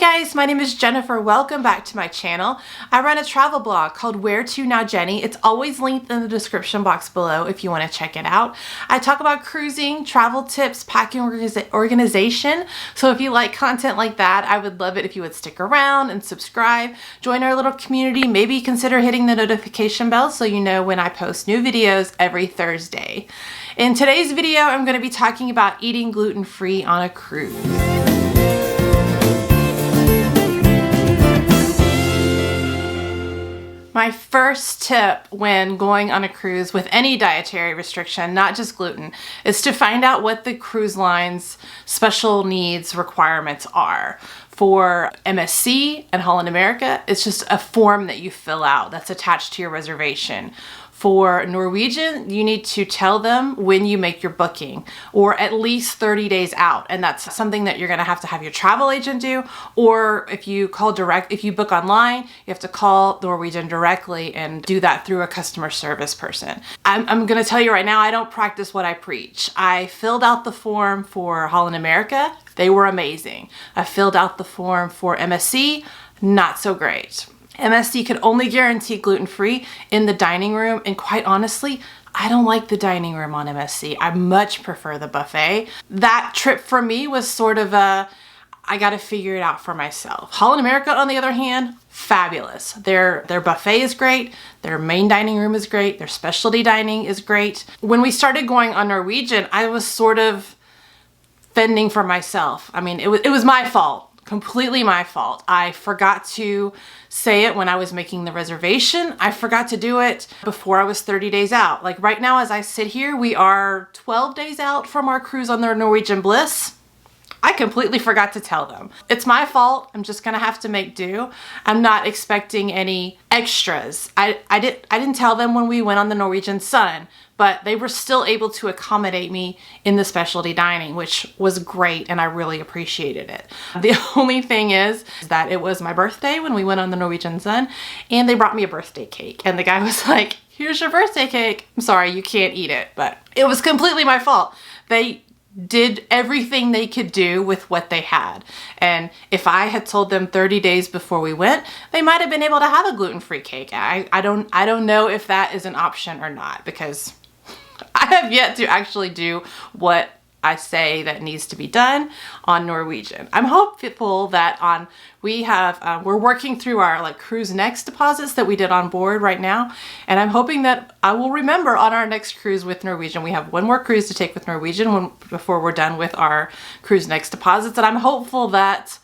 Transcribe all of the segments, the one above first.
guys, my name is Jennifer. Welcome back to my channel. I run a travel blog called Where To Now Jenny. It's always linked in the description box below if you want to check it out. I talk about cruising, travel tips, packing organization. So if you like content like that, I would love it if you would stick around and subscribe. Join our little community. Maybe consider hitting the notification bell so you know when I post new videos every Thursday. In today's video, I'm going to be talking about eating gluten-free on a cruise. My first tip when going on a cruise with any dietary restriction, not just gluten, is to find out what the cruise line's special needs requirements are. For MSC and Holland America, it's just a form that you fill out that's attached to your reservation. For Norwegian, you need to tell them when you make your booking, or at least 30 days out. And that's something that you're gonna have to have your travel agent do, or if you book online, you have to call Norwegian directly and do that through a customer service person. I'm gonna tell you right now, I don't practice what I preach. I filled out the form for Holland America. They were amazing. I filled out the form for MSC, not so great. MSC could only guarantee gluten-free in the dining room, and quite honestly, I don't like the dining room on MSC. I much prefer the buffet. That trip for me was sort of I gotta figure it out for myself. Holland America, on the other hand, fabulous. Their buffet is great, their main dining room is great, their specialty dining is great. When we started going on Norwegian, I was sort of fending for myself. I mean, it was my fault. Completely my fault. I forgot to say it when I was making the reservation. I forgot to do it before I was 30 days out. Like right now as I sit here, we are 12 days out from our cruise on the Norwegian Bliss. I completely forgot to tell them. It's my fault. I'm just gonna have to make do. I'm not expecting any extras. I didn't tell them when we went on the Norwegian Sun, but they were still able to accommodate me in the specialty dining, which was great, and I really appreciated it. The only thing is that it was my birthday when we went on the Norwegian Sun, and they brought me a birthday cake, and the guy was like, "Here's your birthday cake. I'm sorry, you can't eat it," but it was completely my fault. They did everything they could do with what they had. And if I had told them 30 days before we went, they might have been able to have a gluten-free cake. I don't know if that is an option or not, because I have yet to actually do what I say that needs to be done on Norwegian. I'm hopeful that we're working through our cruise next deposits that we did on board right now, and I'm hoping that I will remember on our next cruise with Norwegian. We have one more cruise to take with Norwegian before we're done with our cruise next deposits, and I'm hopeful that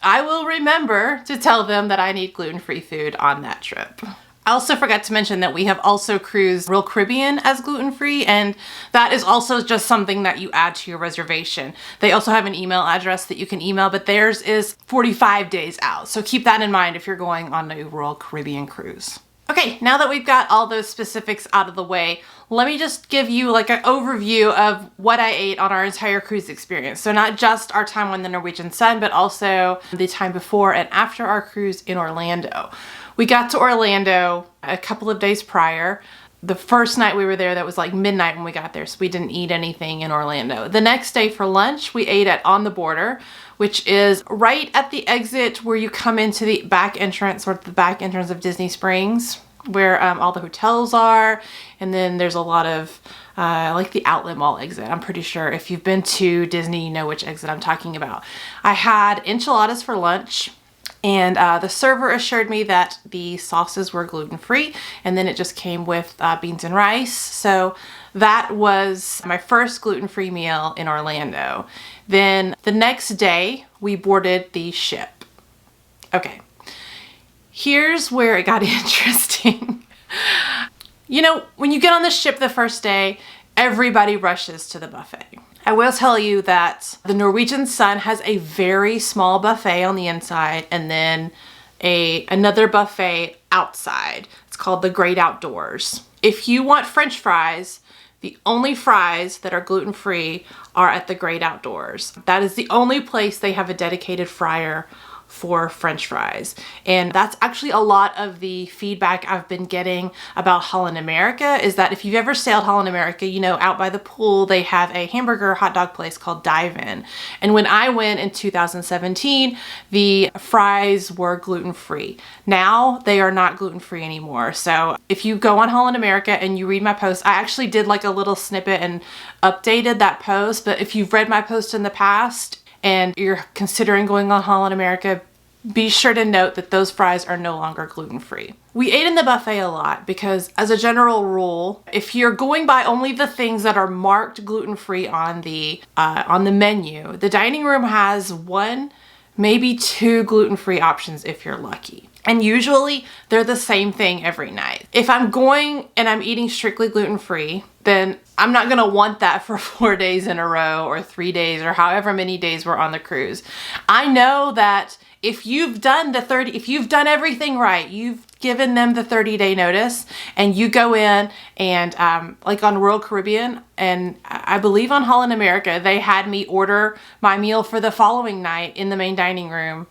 I will remember to tell them that I need gluten-free food on that trip. I also forgot to mention that we have also cruised Royal Caribbean as gluten-free, and that is also just something that you add to your reservation. They also have an email address that you can email, but theirs is 45 days out. So keep that in mind if you're going on a Royal Caribbean cruise. Okay, now that we've got all those specifics out of the way, let me just give you an overview of what I ate on our entire cruise experience. So not just our time on the Norwegian Sun, but also the time before and after our cruise in Orlando. We got to Orlando a couple of days prior. The first night we were there, that was like midnight when we got there, so we didn't eat anything in Orlando. The next day for lunch, we ate at On the Border, which is right at the exit where you come into the back entrance, or the back entrance of Disney Springs, where all the hotels are. And then there's a lot of like the outlet mall exit. I'm pretty sure if you've been to Disney, you know which exit I'm talking about. I had enchiladas for lunch, and the server assured me that the sauces were gluten-free, and then it just came with beans and rice. So that was my first gluten-free meal in Orlando. Then the next day we boarded the ship. Okay, here's where it got interesting. You know, when you get on the ship the first day, everybody rushes to the buffet. I will tell you that the Norwegian Sun has a very small buffet on the inside, and then another buffet outside. It's called the Great Outdoors. If you want French fries, the only fries that are gluten-free are at the Great Outdoors. That is the only place they have a dedicated fryer for French fries. And that's actually a lot of the feedback I've been getting about Holland America, is that if you've ever sailed Holland America, you know, out by the pool, they have a hamburger hot dog place called Dive In. And when I went in 2017, the fries were gluten-free. Now they are not gluten-free anymore. So if you go on Holland America and you read my post, I actually did like a little snippet and updated that post. But if you've read my post in the past and you're considering going on Holland America, be sure to note that those fries are no longer gluten-free. We ate in the buffet a lot because, as a general rule, if you're going by only the things that are marked gluten-free on the menu, the dining room has one, maybe two gluten-free options if you're lucky. And usually they're the same thing every night. If I'm going and I'm eating strictly gluten-free, then I'm not gonna want that for 4 days in a row or 3 days or however many days we're on the cruise. I know that if you've done everything right, you've given them the 30-day notice, and you go in and like on Royal Caribbean, and I believe on Holland America, they had me order my meal for the following night in the main dining room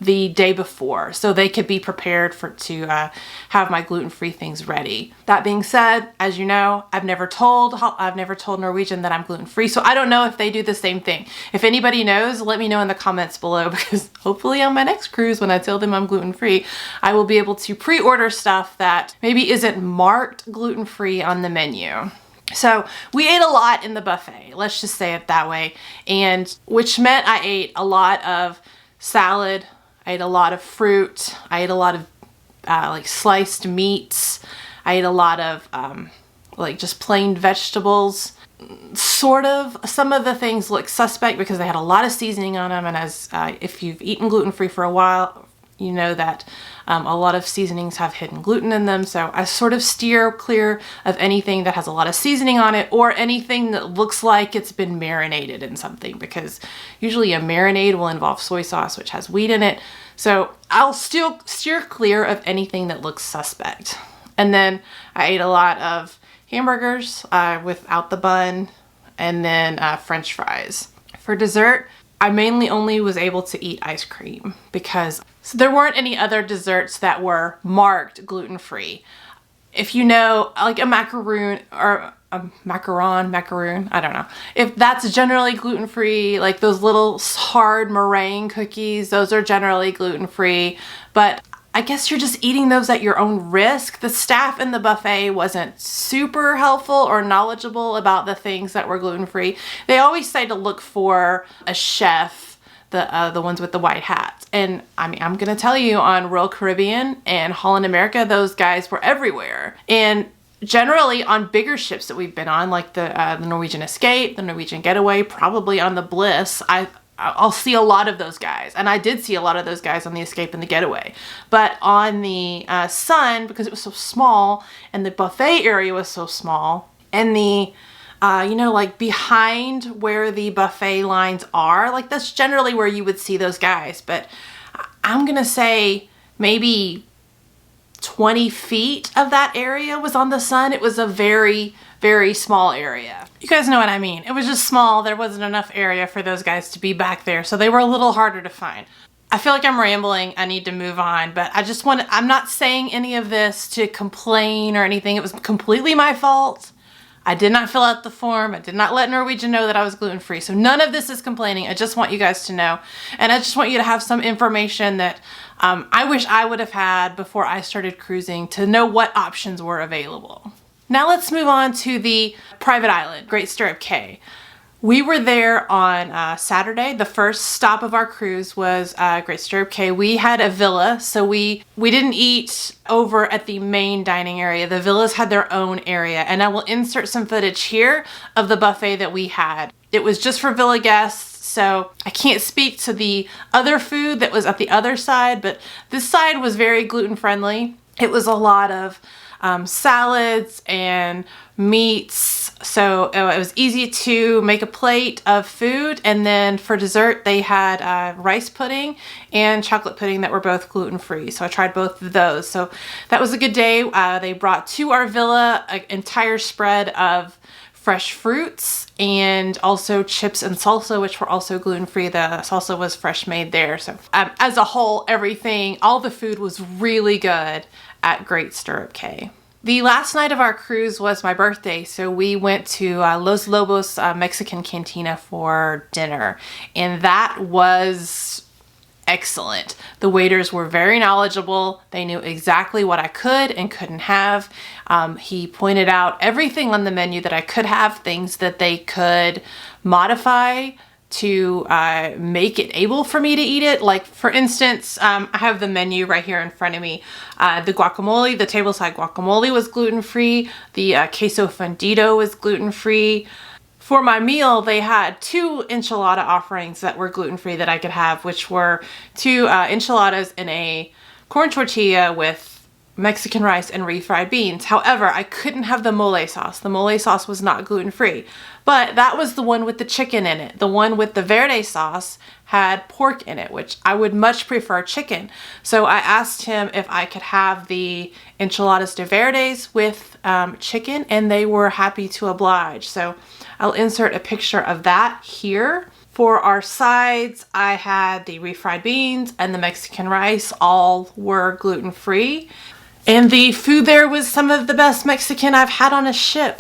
the day before, so they could be prepared to have my gluten-free things ready. That being said, as you know, I've never told Norwegian that I'm gluten-free, so I don't know if they do the same thing. If anybody knows, let me know in the comments below, because hopefully on my next cruise, when I tell them I'm gluten-free, I will be able to pre-order stuff that maybe isn't marked gluten-free on the menu. So we ate a lot in the buffet, let's just say it that way, and which meant I ate a lot of salad, I ate a lot of fruit, I ate a lot of like sliced meats, I ate a lot of like just plain vegetables. Sort of, some of the things look suspect because they had a lot of seasoning on them, and as if you've eaten gluten-free for a while, you know that a lot of seasonings have hidden gluten in them. So I sort of steer clear of anything that has a lot of seasoning on it, or anything that looks like it's been marinated in something, because usually a marinade will involve soy sauce, which has wheat in it. So I'll still steer clear of anything that looks suspect. And then I ate a lot of hamburgers without the bun, and then French fries. For dessert, I mainly only was able to eat ice cream because there weren't any other desserts that were marked gluten-free. If you know, like a macaroon or a macaroon, I don't know. If that's generally gluten-free, like those little hard meringue cookies, those are generally gluten-free, but I guess you're just eating those at your own risk. The staff in the buffet wasn't super helpful or knowledgeable about the things that were gluten-free. They always say to look for a chef, the ones with the white hats. And I mean, I'm gonna tell you, on Royal Caribbean and Holland America, those guys were everywhere. And generally on bigger ships that we've been on, like the Norwegian Escape, the Norwegian Getaway, probably on the Bliss, I'll see a lot of those guys. And I did see a lot of those guys on the Escape and the Getaway. But on the Sun, because it was so small and the buffet area was so small, and the you know, like behind where the buffet lines are, like that's generally where you would see those guys. But I'm gonna say maybe 20 feet of that area was on the Sun. It was a very, very small area. You guys know what I mean. It was just small. There wasn't enough area for those guys to be back there, so they were a little harder to find. I feel like I'm rambling. I need to move on, but I'm not saying any of this to complain or anything. It was completely my fault. I did not fill out the form. I did not let Norwegian know that I was gluten-free. So none of this is complaining. I just want you guys to know. And I just want you to have some information that I wish I would have had before I started cruising, to know what options were available. Now let's move on to the private island, Great Stirrup Cay. We were there on Saturday. The first stop of our cruise was Great Stirrup Cay. We had a villa, so we didn't eat over at the main dining area. The villas had their own area, and I will insert some footage here of the buffet that we had. It was just for villa guests, so I can't speak to the other food that was at the other side, but this side was very gluten-friendly. It was a lot of salads and meats, so it was easy to make a plate of food. And then for dessert they had rice pudding and chocolate pudding that were both gluten-free, so I tried both of those. So that was a good day. They brought to our villa an entire spread of fresh fruits, and also chips and salsa, which were also gluten-free. The salsa was fresh made there. So as a whole, everything, all the food was really good at Great Stirrup Cay. The last night of our cruise was my birthday, so we went to Los Lobos Mexican Cantina for dinner, and that was excellent. The waiters were very knowledgeable. They knew exactly what I could and couldn't have. He pointed out everything on the menu that I could have, things that they could modify to make it able for me to eat it. Like, for instance, I have the menu right here in front of me. The guacamole, the tableside guacamole was gluten-free. The queso fundido was gluten-free. For my meal, they had 2 enchilada offerings that were gluten-free that I could have, which were 2 enchiladas in a corn tortilla with Mexican rice and refried beans. However, I couldn't have the mole sauce. The mole sauce was not gluten-free, but that was the one with the chicken in it. The one with the verde sauce had pork in it, which I would much prefer chicken. So I asked him if I could have the enchiladas de verdes with chicken, and they were happy to oblige. So I'll insert a picture of that here. For our sides, I had the refried beans and the Mexican rice. All were gluten-free. And the food there was some of the best Mexican I've had on a ship.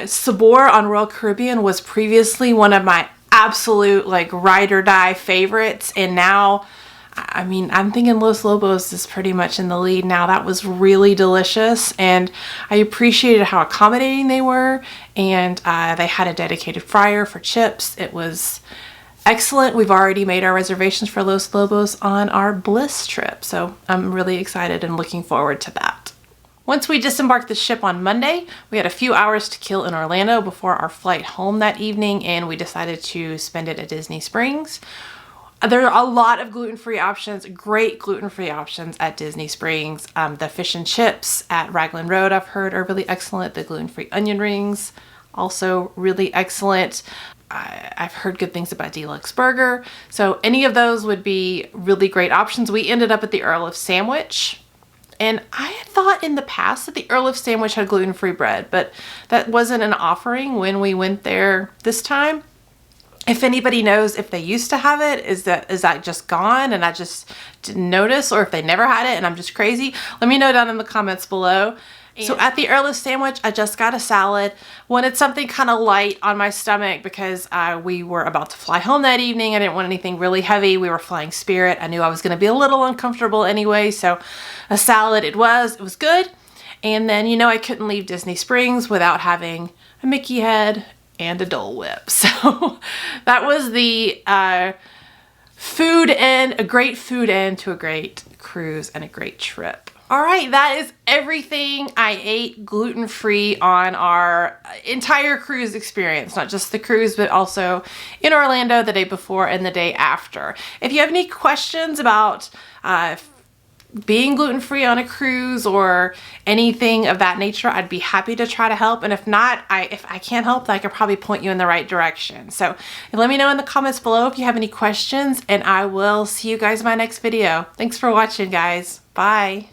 Sabor on Royal Caribbean was previously one of my absolute like ride or die favorites. And now, I mean, I'm thinking Los Lobos is pretty much in the lead now. That was really delicious, and I appreciated how accommodating they were, and they had a dedicated fryer for chips. It was excellent. We've already made our reservations for Los Lobos on our Bliss trip, so I'm really excited and looking forward to that. Once we disembarked the ship on Monday, we had a few hours to kill in Orlando before our flight home that evening, and we decided to spend it at Disney Springs. There are a lot of gluten-free options, great gluten-free options at Disney Springs. The fish and chips at Raglan Road, I've heard, are really excellent. The gluten-free onion rings, also really excellent. I've heard good things about Deluxe Burger. So any of those would be really great options. We ended up at the Earl of Sandwich. And I had thought in the past that the Earl of Sandwich had gluten-free bread, but that wasn't an offering when we went there this time. If anybody knows if they used to have it, is that just gone and I just didn't notice, or if they never had it and I'm just crazy, let me know down in the comments below. So at the Earl of Sandwich, I just got a salad. Wanted something kind of light on my stomach because we were about to fly home that evening. I didn't want anything really heavy. We were flying Spirit. I knew I was going to be a little uncomfortable anyway, so a salad it was. It was good. And then, you know, I couldn't leave Disney Springs without having a Mickey head and a Dole Whip. So that was the food end, a great food end to a great cruise and a great trip. All right, that is everything I ate gluten-free on our entire cruise experience, not just the cruise, but also in Orlando the day before and the day after. If you have any questions about being gluten-free on a cruise or anything of that nature, I'd be happy to try to help. And if not, if I can't help, I could probably point you in the right direction. So let me know in the comments below if you have any questions, and I will see you guys in my next video. Thanks for watching, guys. Bye.